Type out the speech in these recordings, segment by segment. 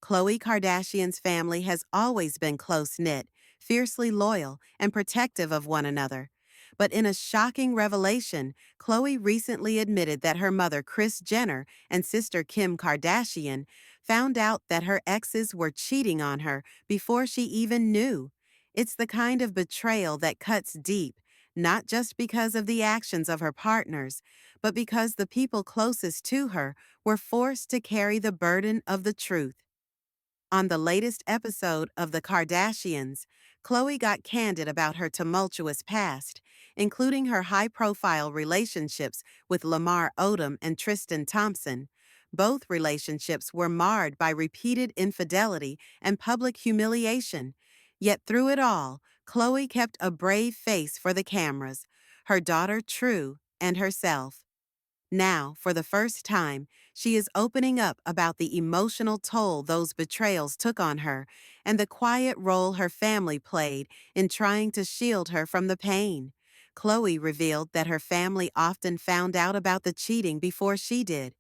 Khloé Kardashian's family has always been close-knit, fiercely loyal, and protective of one another. But in a shocking revelation, Khloé recently admitted that her mother Kris Jenner and sister Kim Kardashian found out that her exes were cheating on her before she even knew. It's the kind of betrayal that cuts deep, not just because of the actions of her partners, but because the people closest to her were forced to carry the burden of the truth. On the latest episode of The Kardashians, Khloé got candid about her tumultuous past, including her high-profile relationships with Lamar and Tristan Thompson. Both relationships were marred by repeated infidelity and public humiliation. Yet through it all, Khloé kept a brave face for the cameras, her daughter true, and herself. Now, for the first time, she is opening up about the emotional toll those betrayals took on her and the quiet role her family played in trying to shield her from the pain. Khloé revealed that her family often found out about the cheating before she did,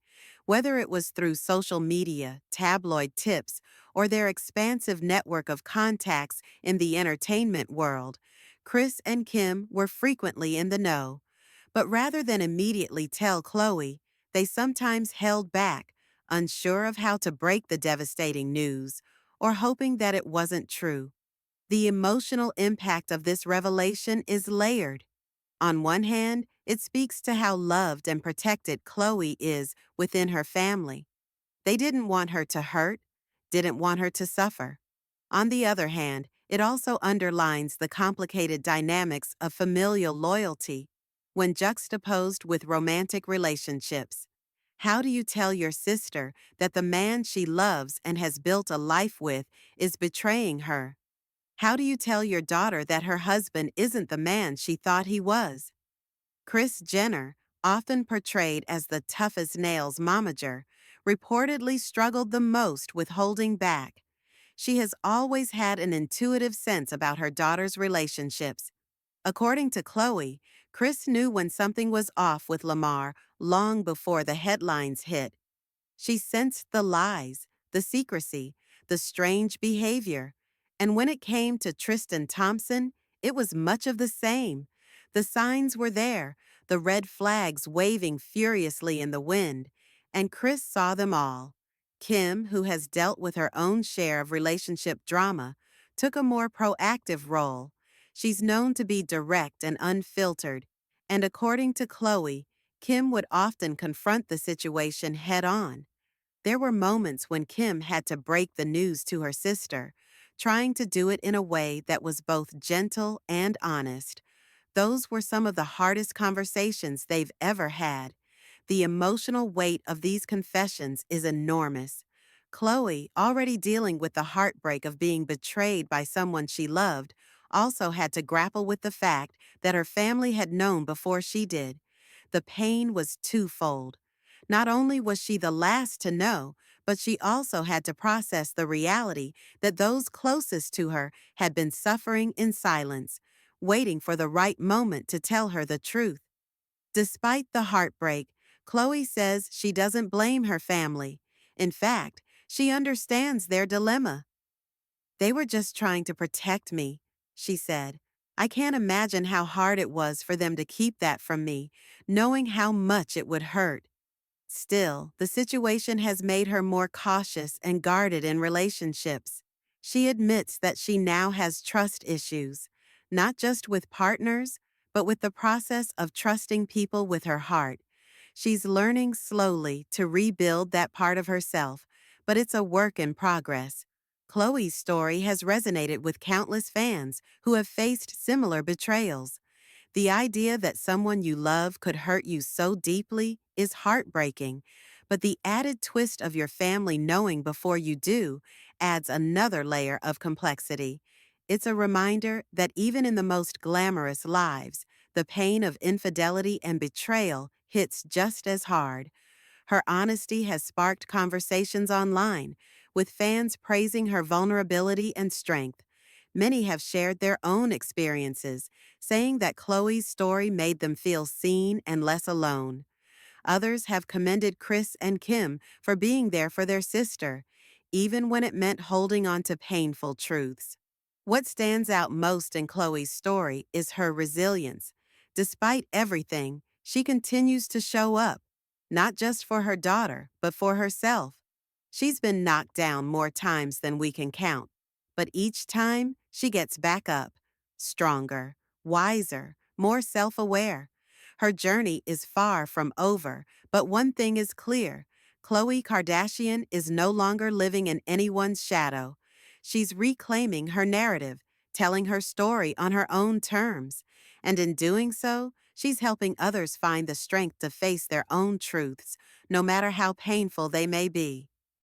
whether it was through social media, tabloid tips, or their expansive network of contacts in the entertainment world. Kris and Kim were frequently in the know. But rather than immediately tell Khloé, they sometimes held back, unsure of how to break the devastating news or hoping that it wasn't true. The emotional impact of this revelation is layered. On one hand, it speaks to how loved and protected Khloé is within her family. They didn't want her to hurt, didn't want her to suffer. On the other hand, it also underlines the complicated dynamics of familial loyalty when juxtaposed with romantic relationships. How do you tell your sister that the man she loves and has built a life with is betraying her? How do you tell your daughter that her husband isn't the man she thought he was? Kris Jenner, often portrayed as the tough-as-nails momager, reportedly struggled the most with holding back. She has always had an intuitive sense about her daughter's relationships. According to Khloé, Kris knew when something was off with Lamar long before the headlines hit. She sensed the lies, the secrecy, the strange behavior. And when it came to Tristan Thompson, it was much of the same. The signs were there, the red flags waving furiously in the wind, and Kris saw them all. Kim, who has dealt with her own share of relationship drama, took a more proactive role. She's known to be direct and unfiltered, and according to Khloé, Kim would often confront the situation head-on. There were moments when Kim had to break the news to her sister, trying to do it in a way that was both gentle and honest. Those were some of the hardest conversations they've ever had. The emotional weight of these confessions is enormous. Khloé, already dealing with the heartbreak of being betrayed by someone she loved, also had to grapple with the fact that her family had known before she did. The pain was twofold. Not only was she the last to know, but she also had to process the reality that those closest to her had been suffering in silence, waiting for the right moment to tell her the truth. Despite the heartbreak, Khloé says she doesn't blame her family. In fact, she understands their dilemma. "They were just trying to protect me," she said. "I can't imagine how hard it was for them to keep that from me, knowing how much it would hurt." Still, the situation has made her more cautious and guarded in relationships. She admits that she now has trust issues, not just with partners, but with the process of trusting people with her heart. She's learning slowly to rebuild that part of herself, but it's a work in progress. Khloé's story has resonated with countless fans who have faced similar betrayals. The idea that someone you love could hurt you so deeply is heartbreaking, but the added twist of your family knowing before you do adds another layer of complexity. It's a reminder that even in the most glamorous lives, the pain of infidelity and betrayal hits just as hard. Her honesty has sparked conversations online, with fans praising her vulnerability and strength. Many have shared their own experiences, saying that Khloé's story made them feel seen and less alone. Others have commended Kris and Kim for being there for their sister, even when it meant holding on to painful truths. What stands out most in Khloé's story is her resilience. Despite everything, she continues to show up, not just for her daughter, but for herself. She's been knocked down more times than we can count, but each time she gets back up, stronger, wiser, more self aware. Her journey is far from over, but one thing is clear: Khloé Kardashian is no longer living in anyone's shadow. She's reclaiming her narrative, telling her story on her own terms. And in doing so, she's helping others find the strength to face their own truths, no matter how painful they may be.